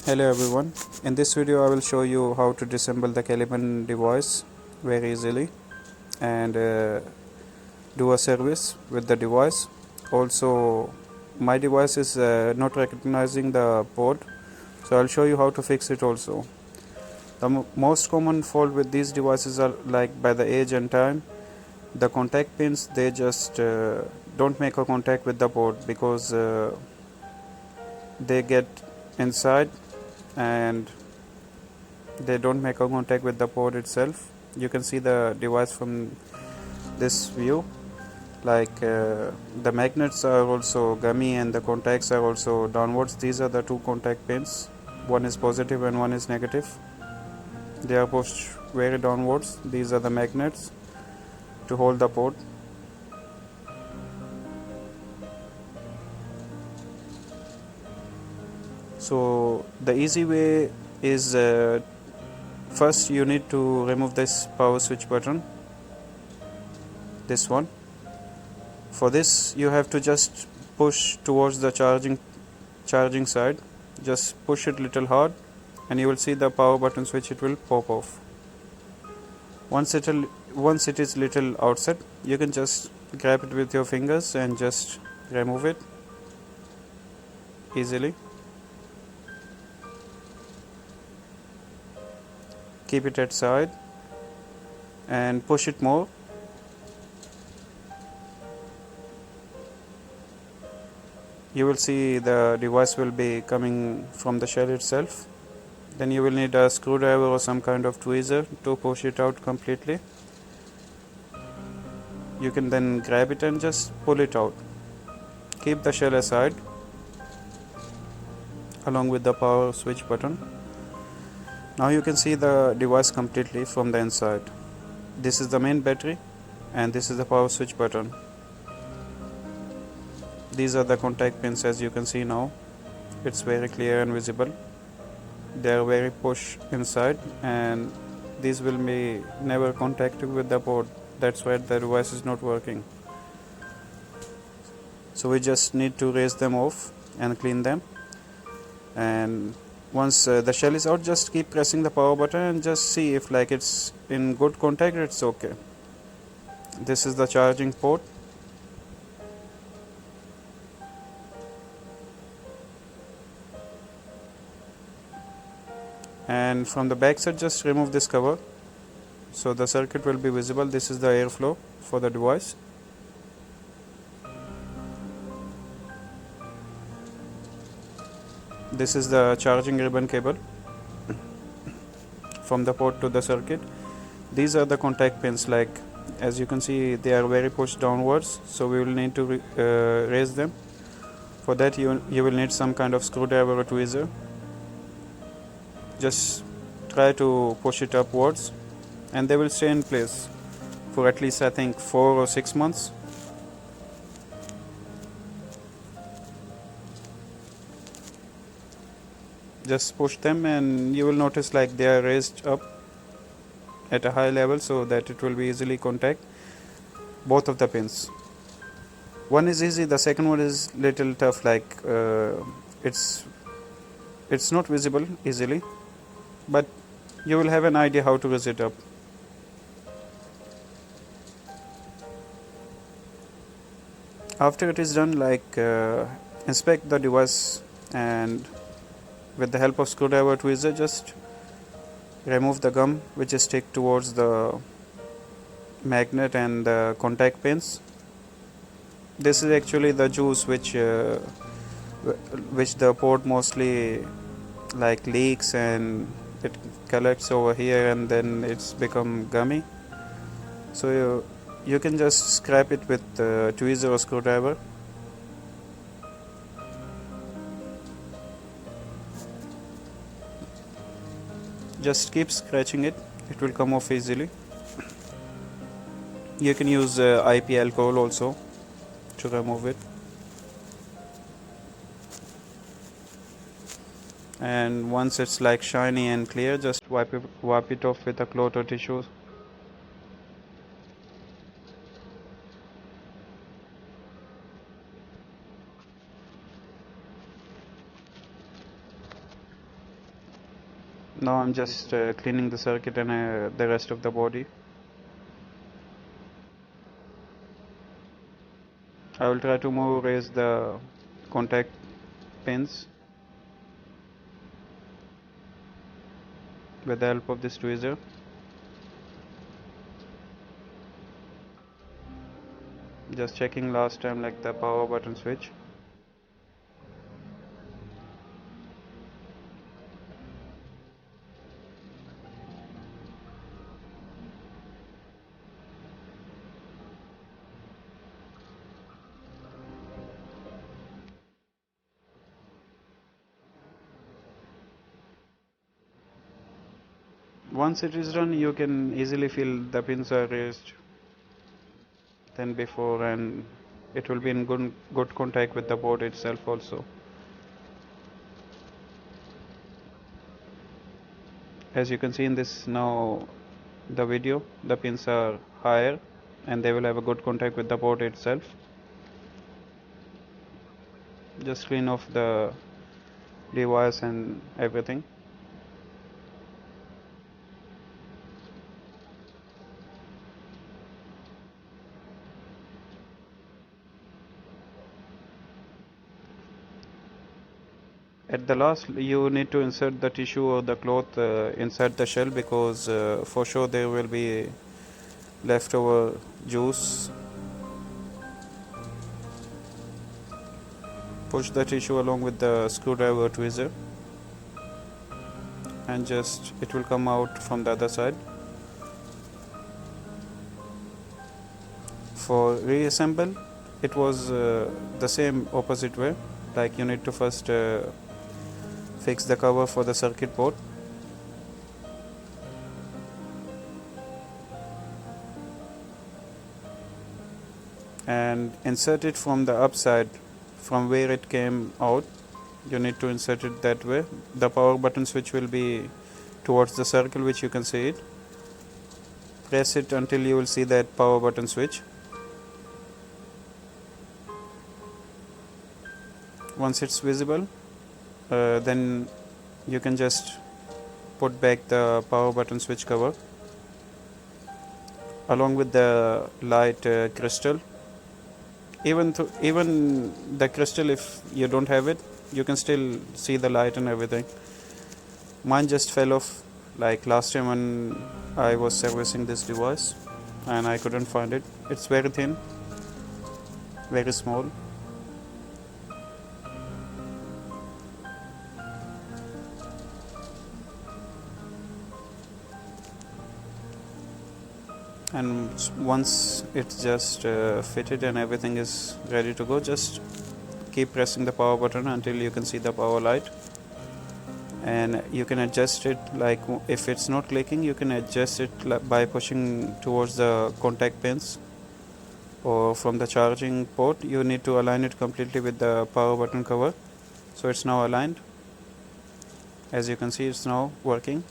Hello everyone, in this video I will show you how to disassemble the Caliburn device very easily and do a service with the device. Also my device is not recognizing the port, so I'll show you how to fix it also. The most common fault with these devices are like by the age and time, the contact pins they just don't make a contact with the port because they get inside and they don't make a contact with the port itself. You can see the device from this view, like the magnets are also gummy and the contacts are also downwards. These are the two contact pins, one is positive and one is negative. They are pushed very downwards. These are the magnets to hold the port. So the easy way is first you need to remove this power switch button, this one. For this you have to just push towards the charging side. Just push it little hard and you will see the power button switch, it will pop off. Once it is little outside, you can just grab it with your fingers and just remove it easily. Keep it at side and push it more. You will see the device will be coming from the shell itself. Then you will need a screwdriver or some kind of tweezer to push it out completely. You can then grab it and just pull it out. Keep the shell aside along with the power switch button. Now you can see the device completely from the inside. This is the main battery and this is the power switch button. These are the contact pins, as you can see now. It's very clear and visible. They are very push inside and these will be never contacted with the port. That's why the device is not working. So we just need to raise them off and clean them. And once the shell is out, just keep pressing the power button and just see if like it's in good contact, it's okay. This is the charging port. And from the back side just remove this cover so the circuit will be visible. This is the airflow for the device. This is the charging ribbon cable from the port to the circuit. These are the contact pins, like as you can see they are very pushed downwards, so we will need to raise them. For that you will need some kind of screwdriver or tweezer. Just try to push it upwards and they will stay in place for at least I think 4 or 6 months. Just push them and you will notice like they are raised up at a high level so that it will be easily contact both of the pins. One is easy, the second one is little tough, like it's not visible easily, but you will have an idea how to raise it up. After it is done, like inspect the device and with the help of screwdriver tweezer just remove the gum which is stick towards the magnet and the contact pins. This is actually the juice which the port mostly like leaks and it collects over here and then it's become gummy. So you can just scrape it with tweezer or screwdriver. Just keep scratching it, it will come off easily. You can use IP alcohol also to remove it. And once it's like shiny and clear, just wipe it off with a cloth or tissue. Now I'm just cleaning the circuit and the rest of the body. I will try to more raise the contact pins with the help of this tweezer. Just checking last time like the power button switch. Once it is done, you can easily feel the pins are raised than before, and it will be in good contact with the board itself also. As you can see in this now the video, the pins are higher and they will have a good contact with the board itself. Just clean off the device and everything. At the last, you need to insert the tissue or the cloth inside the shell, because for sure there will be leftover juice. Push the tissue along with the screwdriver tweezer and just it will come out from the other side. For reassemble, it was the same opposite way. Like you need to first fix the cover for the circuit board. And insert it from the upside, from where it came out. You need to insert it that way. The power button switch will be towards the circle, which you can see it. Press it until you will see that power button switch. Once it's visible, then you can just put back the power button switch cover along with the light crystal. Even the crystal, if you don't have it, you can still see the light and everything. Mine just fell off like last time when I was servicing this device and I couldn't find it. It's very thin, very small. And once it's just fitted and everything is ready to go, just keep pressing the power button until you can see the power light. And you can adjust it, like if it's not clicking, you can adjust it by pushing towards the contact pins, or from the charging port you need to align it completely with the power button cover. So it's now aligned. As you can see, it's now working.